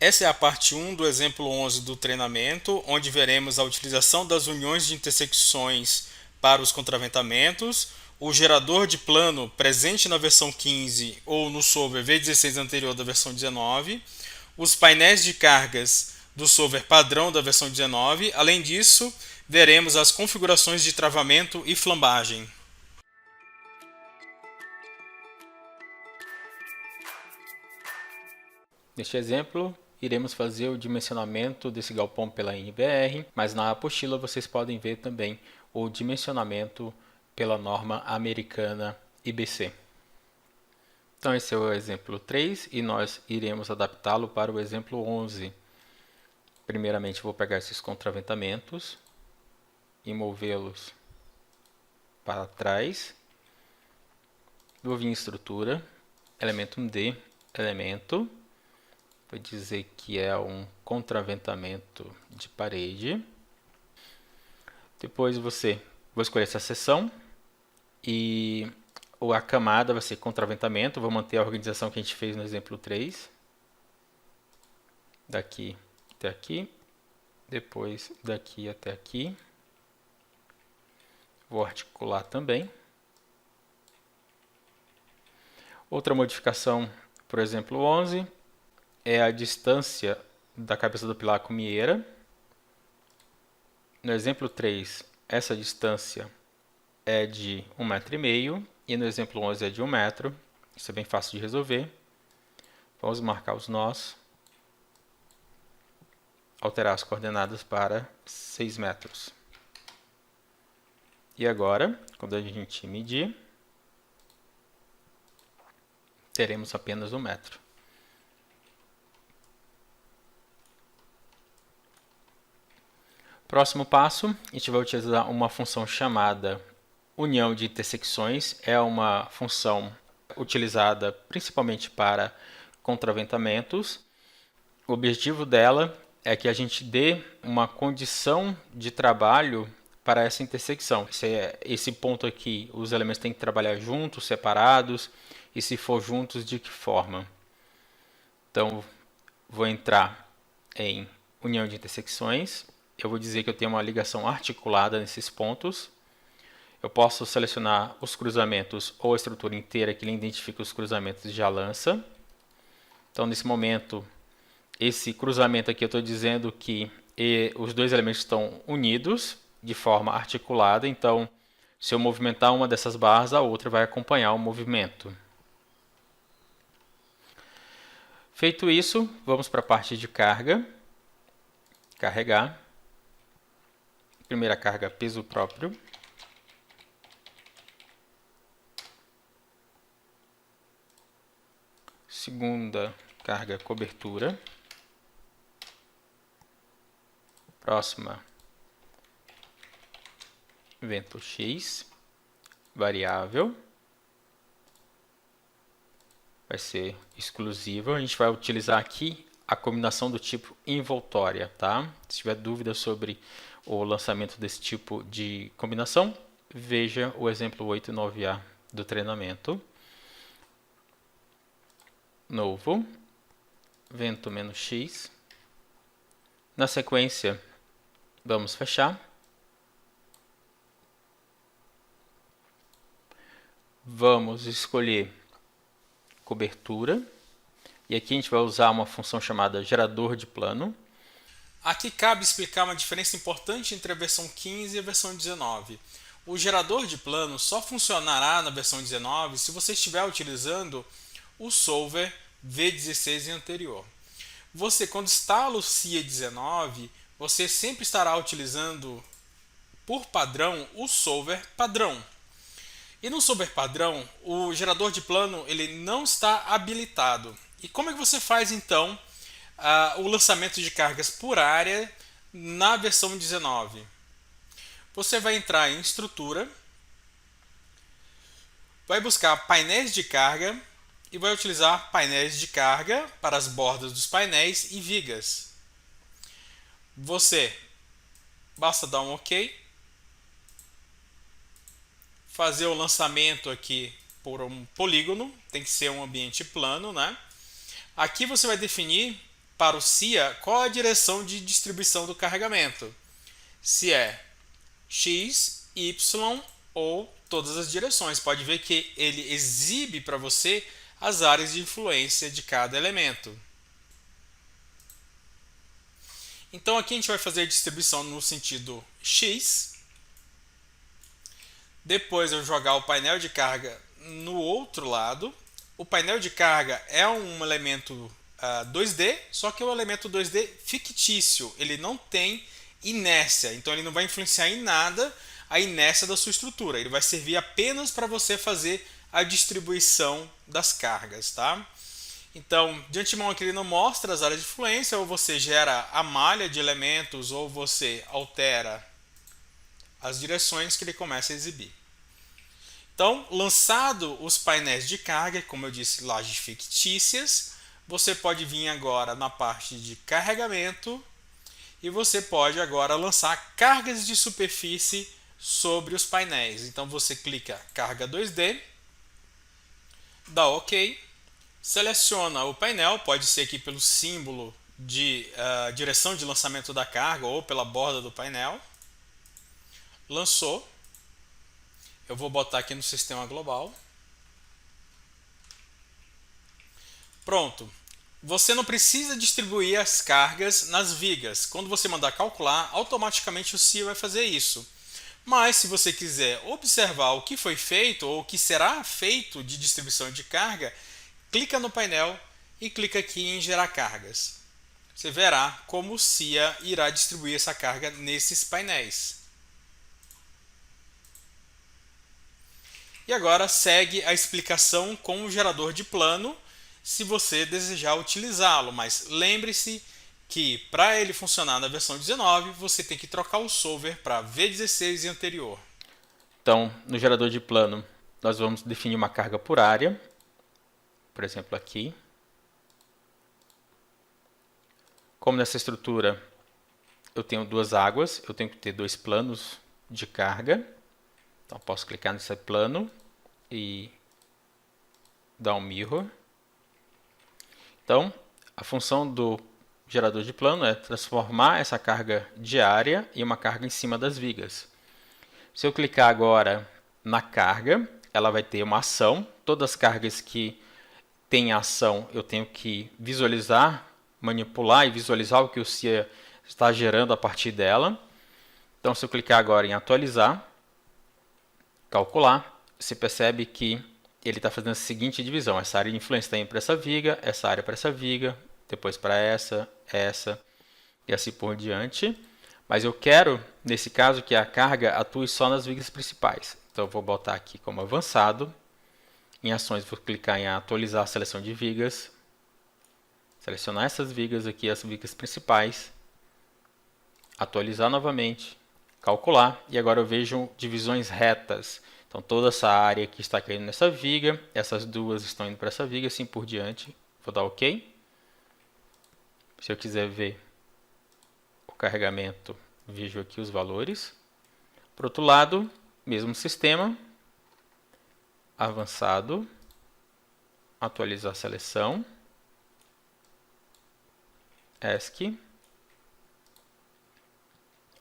Essa é a parte 1 do exemplo 11 do treinamento, onde veremos a utilização das uniões de intersecções para os contraventamentos, o gerador de plano presente na versão 15 ou no solver V16 anterior da versão 19, os painéis de cargas do solver padrão da versão 19. Além disso, veremos as configurações de travamento e flambagem. Neste exemplo, iremos fazer o dimensionamento desse galpão pela NBR, mas na apostila vocês podem ver também o dimensionamento pela norma americana IBC. Então esse é o exemplo 3 e nós iremos adaptá-lo para o exemplo 11. Primeiramente vou pegar esses contraventamentos e movê-los para trás. Vou vir em estrutura, elemento 1D, elemento. Vou dizer que é um contraventamento de parede. Depois vou escolher essa seção e a camada vai ser contraventamento. Vou manter a organização que a gente fez no exemplo 3. Daqui até aqui. Depois daqui até aqui. Vou articular também. Outra modificação, por exemplo, 11, é a distância da cabeça do pilar com mieira. No exemplo 3, essa distância é de 1,5 m e no exemplo 11 é de 1 m. Isso é bem fácil de resolver. Vamos marcar os nós. Alterar as coordenadas para 6 metros. E agora, quando a gente medir, teremos apenas 1 metro. Próximo passo, a gente vai utilizar uma função chamada união de intersecções. É uma função utilizada principalmente para contraventamentos. O objetivo dela é que a gente dê uma condição de trabalho para essa intersecção. Esse ponto aqui, os elementos têm que trabalhar juntos, separados, e se for juntos, de que forma? Então, vou entrar em união de intersecções. Eu vou dizer que eu tenho uma ligação articulada nesses pontos. Eu posso selecionar os cruzamentos ou a estrutura inteira que ele identifica os cruzamentos de lança. Então, nesse momento, esse cruzamento aqui eu estou dizendo que os dois elementos estão unidos de forma articulada. Então, se eu movimentar uma dessas barras, a outra vai acompanhar o movimento. Feito isso, vamos para a parte de carga. Carregar. Primeira carga, peso próprio. Segunda carga, cobertura. Próxima, vento X, variável. Vai ser exclusiva. A gente vai utilizar aqui a combinação do tipo envoltória, tá? Se tiver dúvida sobre o lançamento desse tipo de combinação, veja o exemplo 8 e 9A do treinamento. Novo, vento menos X. Na sequência, vamos fechar. Vamos escolher cobertura. E aqui a gente vai usar uma função chamada gerador de plano. Aqui cabe explicar uma diferença importante entre a versão 15 e a versão 19. O gerador de plano só funcionará na versão 19 se você estiver utilizando o solver V16 e anterior. Você, quando instala o CIA 19, você sempre estará utilizando, por padrão, o solver padrão. E no solver padrão, o gerador de plano ele não está habilitado. E como é que você faz, então, o lançamento de cargas por área na versão 19? Você vai entrar em estrutura, vai buscar painéis de carga e vai utilizar painéis de carga para as bordas dos painéis e vigas. Você basta dar um OK, fazer o lançamento aqui por um polígono, tem que ser um ambiente plano, né? Aqui você vai definir para o CIA qual a direção de distribuição do carregamento. Se é X, Y ou todas as direções. Pode ver que ele exibe para você as áreas de influência de cada elemento. Então aqui a gente vai fazer a distribuição no sentido X. Depois eu jogar o painel de carga no outro lado. O painel de carga é um elemento 2D, só que é um elemento 2D fictício. Ele não tem inércia, então ele não vai influenciar em nada a inércia da sua estrutura. Ele vai servir apenas para você fazer a distribuição das cargas, tá? Então, de antemão aqui ele não mostra as áreas de influência, ou você gera a malha de elementos, ou você altera as direções que ele começa a exibir. Então, lançado os painéis de carga, como eu disse, lajes fictícias, você pode vir agora na parte de carregamento e você pode agora lançar cargas de superfície sobre os painéis. Então você clica carga 2D, dá OK, seleciona o painel, pode ser aqui pelo símbolo de direção de lançamento da carga ou pela borda do painel. Lançou. Eu vou botar aqui no sistema global. Pronto. Você não precisa distribuir as cargas nas vigas. Quando você mandar calcular, automaticamente o CIA vai fazer isso. Mas se você quiser observar o que foi feito ou o que será feito de distribuição de carga, clica no painel e clica aqui em gerar cargas. Você verá como o CIA irá distribuir essa carga nesses painéis. E agora segue a explicação com o gerador de plano, se você desejar utilizá-lo, mas lembre-se que para ele funcionar na versão 19, você tem que trocar o solver para V16 e anterior. Então, no gerador de plano, nós vamos definir uma carga por área, por exemplo aqui. Como nessa estrutura eu tenho duas águas, eu tenho que ter dois planos de carga. Então posso clicar nesse plano e dar um mirror. Então, a função do gerador de plano é transformar essa carga diária em uma carga em cima das vigas. Se eu clicar agora na carga, ela vai ter uma ação. Todas as cargas que têm ação eu tenho que visualizar, manipular e visualizar o que o CIA está gerando a partir dela. Então, se eu clicar agora em atualizar, calcular, você percebe que ele está fazendo a seguinte divisão. Essa área de influência está indo para essa viga, essa área para essa viga, depois para essa e assim por diante. Mas eu quero, nesse caso, que a carga atue só nas vigas principais. Então eu vou botar aqui como avançado. Em ações vou clicar em atualizar a seleção de vigas. Selecionar essas vigas aqui, as vigas principais. Atualizar novamente. Calcular. E agora eu vejo divisões retas. Então toda essa área aqui está caindo nessa viga. Essas duas estão indo para essa viga, assim por diante. Vou dar OK. Se eu quiser ver o carregamento, vejo aqui os valores. Por outro lado, mesmo sistema, avançado, atualizar a seleção, ESC,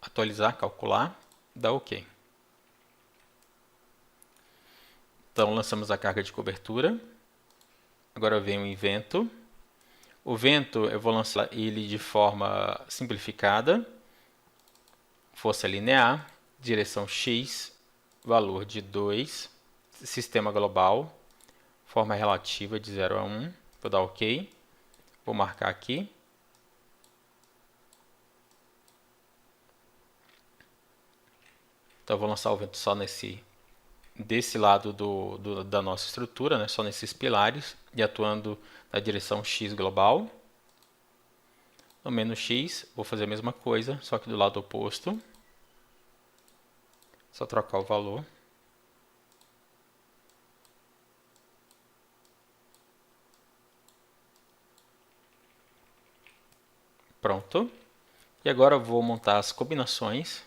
atualizar, calcular, dá OK. Então lançamos a carga de cobertura. Agora vem o vento. O vento eu vou lançar ele de forma simplificada, força linear, direção X, valor de 2, sistema global, forma relativa de 0 a 1, vou dar OK, vou marcar aqui. Então eu vou lançar o vento só desse lado da nossa estrutura, né, só nesses pilares, e atuando na direção X global. No menos X, vou fazer a mesma coisa, só que do lado oposto. Só trocar o valor. Pronto. E agora eu vou montar as combinações.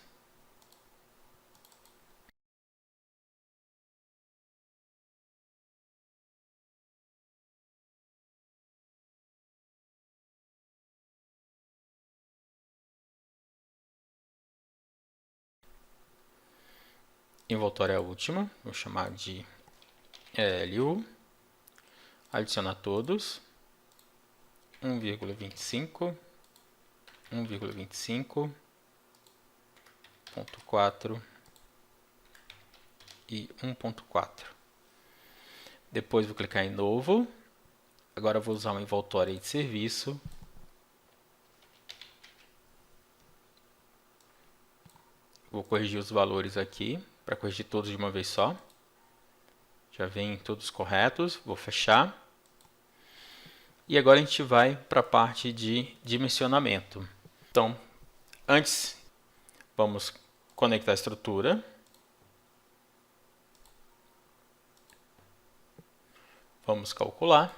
envoltória é a última, vou chamar de LU, adicionar todos, 1,25, 1,25, 0,4 e 1.4. Depois vou clicar em novo. Agora vou usar uma envoltória de serviço. Vou corrigir os valores aqui, para corrigir todos de uma vez só. Já vem todos corretos, vou fechar. E agora a gente vai para a parte de dimensionamento. Então, antes, vamos conectar a estrutura. Vamos calcular.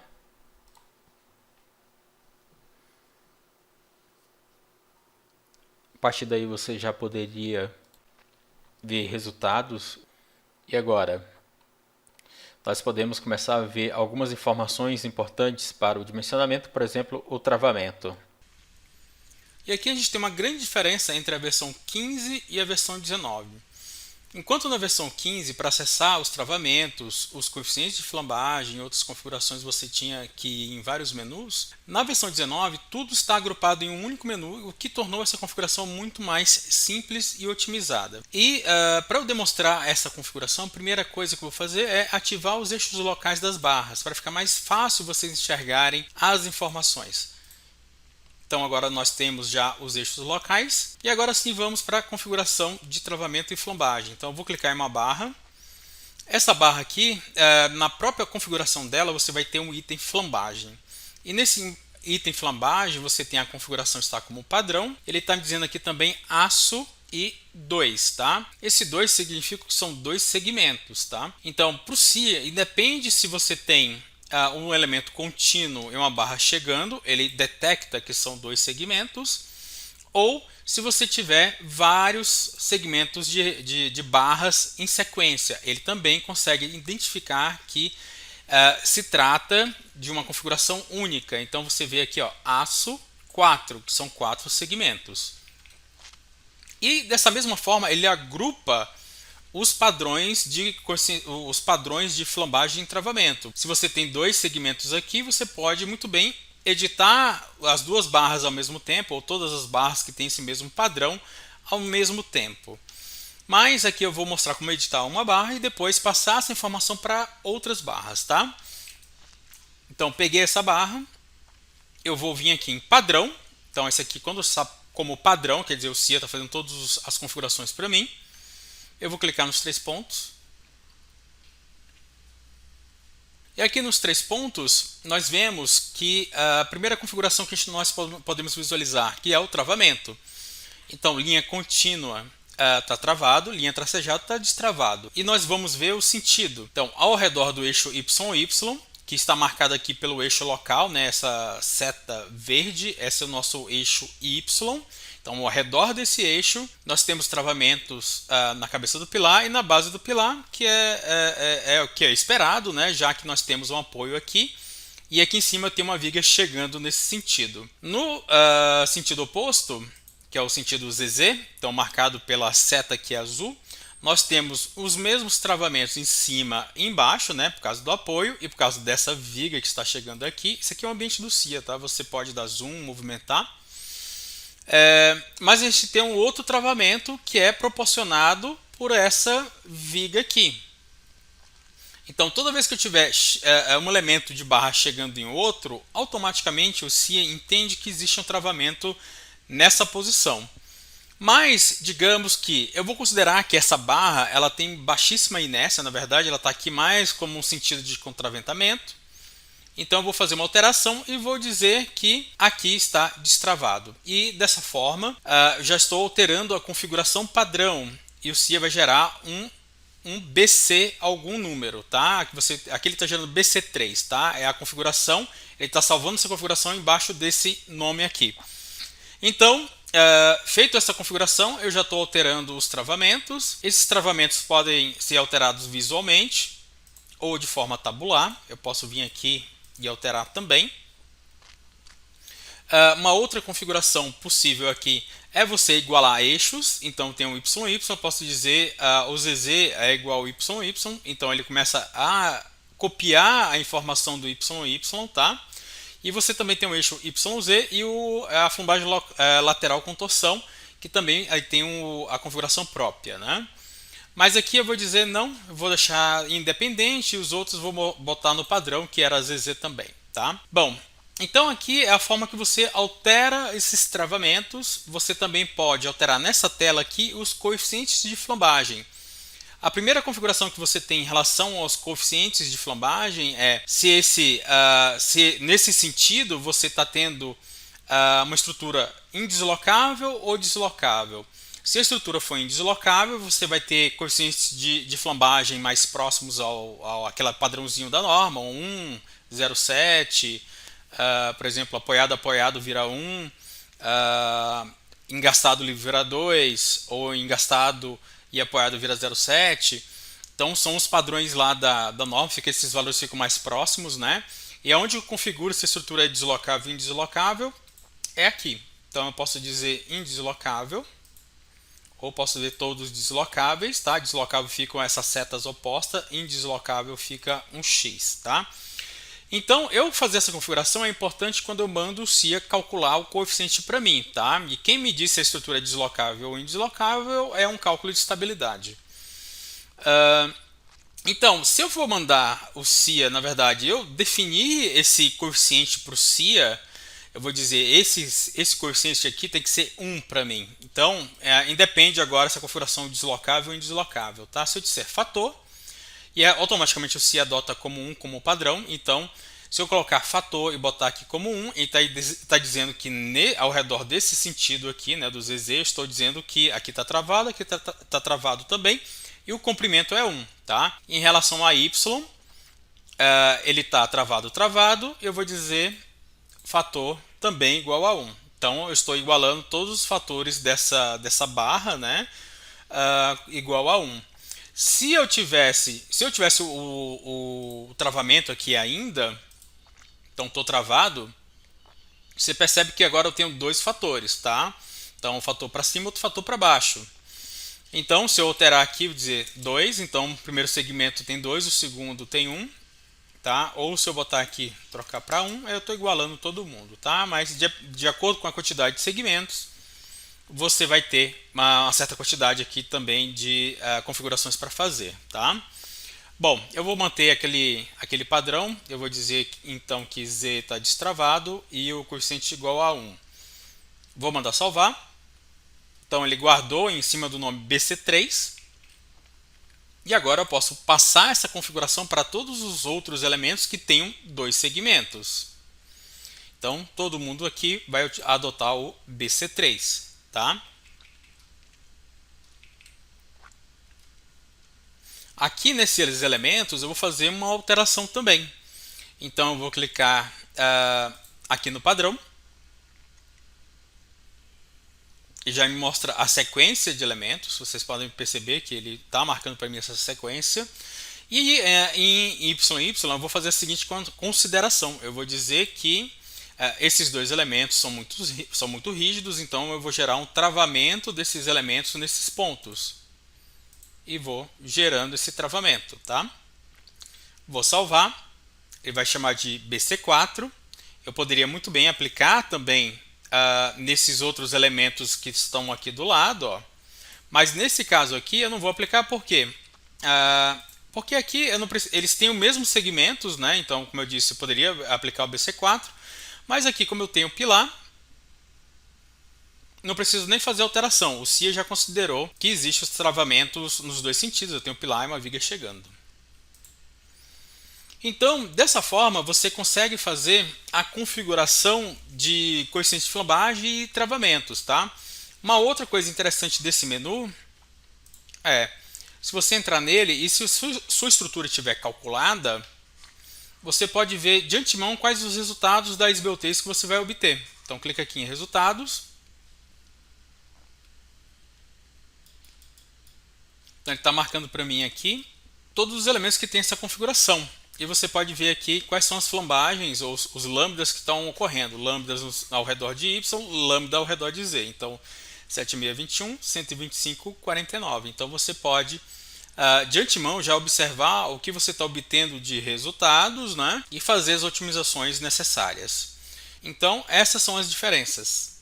A partir daí você já poderia ver resultados. E agora, nós podemos começar a ver algumas informações importantes para o dimensionamento, por exemplo, o travamento. E aqui a gente tem uma grande diferença entre a versão 15 e a versão 19. Enquanto na versão 15, para acessar os travamentos, os coeficientes de flambagem e outras configurações você tinha que ir em vários menus, na versão 19 tudo está agrupado em um único menu, o que tornou essa configuração muito mais simples e otimizada. E para eu demonstrar essa configuração, a primeira coisa que eu vou fazer é ativar os eixos locais das barras, para ficar mais fácil vocês enxergarem as informações. Então agora nós temos já os eixos locais e agora sim vamos para a configuração de travamento e flambagem. Então eu vou clicar em uma barra. Essa barra aqui, na própria configuração dela, você vai ter um item flambagem. E nesse item flambagem você tem a configuração está como padrão. Ele está dizendo aqui também aço e 2, tá? Esse 2 significa que são dois segmentos, tá? Então, para o CIA, independe se você tem um elemento contínuo e uma barra chegando, ele detecta que são dois segmentos, ou se você tiver vários segmentos de barras em sequência, ele também consegue identificar que se trata de uma configuração única. Então você vê aqui, ó, aço 4, que são 4 segmentos. E dessa mesma forma ele agrupa os padrões de flambagem e travamento. Se você tem dois segmentos aqui, você pode muito bem editar as duas barras ao mesmo tempo, ou todas as barras que têm esse mesmo padrão ao mesmo tempo. Mas aqui eu vou mostrar como editar uma barra e depois passar essa informação para outras barras, tá? Então, peguei essa barra, eu vou vir aqui em padrão. Então, esse aqui, quando está como padrão, quer dizer, o CIA está fazendo todas as configurações para mim. Eu vou clicar nos 3 pontos. E aqui nos 3 pontos, nós vemos que a primeira configuração que nós podemos visualizar, que é o travamento. Então, linha contínua está travado, linha tracejada está destravado. E nós vamos ver o sentido. Então, ao redor do eixo YY, que está marcado aqui pelo eixo local, né, essa seta verde, esse é o nosso eixo Y. Então, ao redor desse eixo, nós temos travamentos na cabeça do pilar e na base do pilar, que é o que é esperado, né, já que nós temos um apoio aqui. E aqui em cima tem uma viga chegando nesse sentido. No sentido oposto, que é o sentido ZZ, então marcado pela seta aqui azul, nós temos os mesmos travamentos em cima e embaixo, né, por causa do apoio e por causa dessa viga que está chegando aqui. Isso aqui é o ambiente do CIA, tá? Você pode dar zoom, movimentar. Mas a gente tem um outro travamento que é proporcionado por essa viga aqui. Então, toda vez que eu tiver um elemento de barra chegando em outro, automaticamente o CIA entende que existe um travamento nessa posição. Mas, digamos que eu vou considerar que essa barra ela tem baixíssima inércia, na verdade ela está aqui mais como um sentido de contraventamento. Então eu vou fazer uma alteração e vou dizer que aqui está destravado. E dessa forma já estou alterando a configuração padrão e o CIA vai gerar um BC algum número, tá? Aqui ele está gerando BC3, tá? É a configuração, ele está salvando essa configuração embaixo desse nome aqui. Então, feito essa configuração, eu já estou alterando os travamentos. Esses travamentos podem ser alterados visualmente ou de forma tabular. Eu posso vir aqui e alterar também. Uma outra configuração possível aqui é você igualar eixos. Então tem o YY, eu posso dizer o ZZ é igual ao YY. Então ele começa a copiar a informação do YY, tá? E você também tem o eixo YZ e a flambagem lateral com torção, que também aí tem a configuração própria, né? Mas aqui eu vou dizer não, eu vou deixar independente e os outros vou botar no padrão, que era ZZ também, tá? Bom, então aqui é a forma que você altera esses travamentos. Você também pode alterar nessa tela aqui os coeficientes de flambagem. A primeira configuração que você tem em relação aos coeficientes de flambagem é se nesse sentido você está tendo uma estrutura indeslocável ou deslocável. Se a estrutura for indeslocável, você vai ter coeficientes de flambagem mais próximos ao aquele padrãozinho da norma, 1, 0,7, por exemplo, apoiado vira 1, engastado livre vira 2, ou engastado e apoiado vira 0,7. Então são os padrões lá da norma, esses valores ficam mais próximos, né? E aonde eu configuro se a estrutura é deslocável ou indeslocável é aqui. Então eu posso dizer indeslocável, ou posso ver todos deslocáveis, tá? Deslocável ficam essas setas opostas, indeslocável fica um X, tá? Então, eu fazer essa configuração é importante quando eu mando o CIA calcular o coeficiente para mim, tá? E quem me diz se a estrutura é deslocável ou indeslocável é um cálculo de estabilidade. Então, se eu for mandar o CIA, na verdade, eu definir esse coeficiente para o CIA, eu vou dizer, esse coeficiente aqui tem que ser 1 para mim. Então, independe agora se a configuração é deslocável ou indeslocável, tá? Se eu disser fator, e automaticamente o CIA adota como 1 como padrão. Então, se eu colocar fator e botar aqui como 1, ele está dizendo que ao redor desse sentido aqui, né, do ZZ, eu estou dizendo que aqui está travado, aqui está travado também, e o comprimento é 1. Tá? Em relação a Y, ele está travado, eu vou dizer fator também igual a 1. Então, eu estou igualando todos os fatores dessa barra, né, igual a 1. Se eu tivesse o travamento aqui ainda, então estou travado, você percebe que agora eu tenho dois fatores, tá? Então um fator para cima e outro fator para baixo. Então se eu alterar aqui, vou dizer 2, então o primeiro segmento tem 2, o segundo tem 1, tá? Ou se eu botar aqui, trocar para 1, eu estou igualando todo mundo, tá? Mas de acordo com a quantidade de segmentos, você vai ter uma certa quantidade aqui também de configurações para fazer, tá? Bom, eu vou manter aquele padrão, eu vou dizer então que Z está destravado e o coeficiente igual a 1. Vou mandar salvar, então ele guardou em cima do nome BC3, e agora eu posso passar essa configuração para todos os outros elementos que tenham dois segmentos. Então todo mundo aqui vai adotar o BC3. Tá? Aqui nesses elementos eu vou fazer uma alteração também. Então eu vou clicar aqui no padrão e já me mostra a sequência de elementos. Vocês podem perceber que ele está marcando para mim essa sequência. E em YY eu vou fazer a seguinte consideração. Eu vou dizer que esses dois elementos são muito rígidos, então eu vou gerar um travamento desses elementos nesses pontos. E vou gerando esse travamento, tá? Vou salvar, ele vai chamar de BC4. Eu poderia muito bem aplicar também nesses outros elementos que estão aqui do lado, ó. Mas nesse caso aqui eu não vou aplicar por quê? Porque aqui eles têm os mesmos segmentos, né? Então, como eu disse, eu poderia aplicar o BC4. Mas aqui, como eu tenho pilar, não preciso nem fazer alteração. O CIA já considerou que existem os travamentos nos dois sentidos. Eu tenho pilar e uma viga chegando. Então, dessa forma, você consegue fazer a configuração de coeficiente de flambagem e travamentos. Tá? Uma outra coisa interessante desse menu é, se você entrar nele e se sua estrutura estiver calculada, você pode ver de antemão quais os resultados das SBOTs que você vai obter. Então clica aqui em resultados. Então ele está marcando para mim aqui todos os elementos que tem essa configuração. E você pode ver aqui quais são as flambagens ou os lambdas que estão ocorrendo. Lambdas ao redor de Y, lambda ao redor de Z. Então, 7621, 125, 49. Então, você pode, de antemão, já observar o que você está obtendo de resultados, né? E fazer as otimizações necessárias. Então, essas são as diferenças.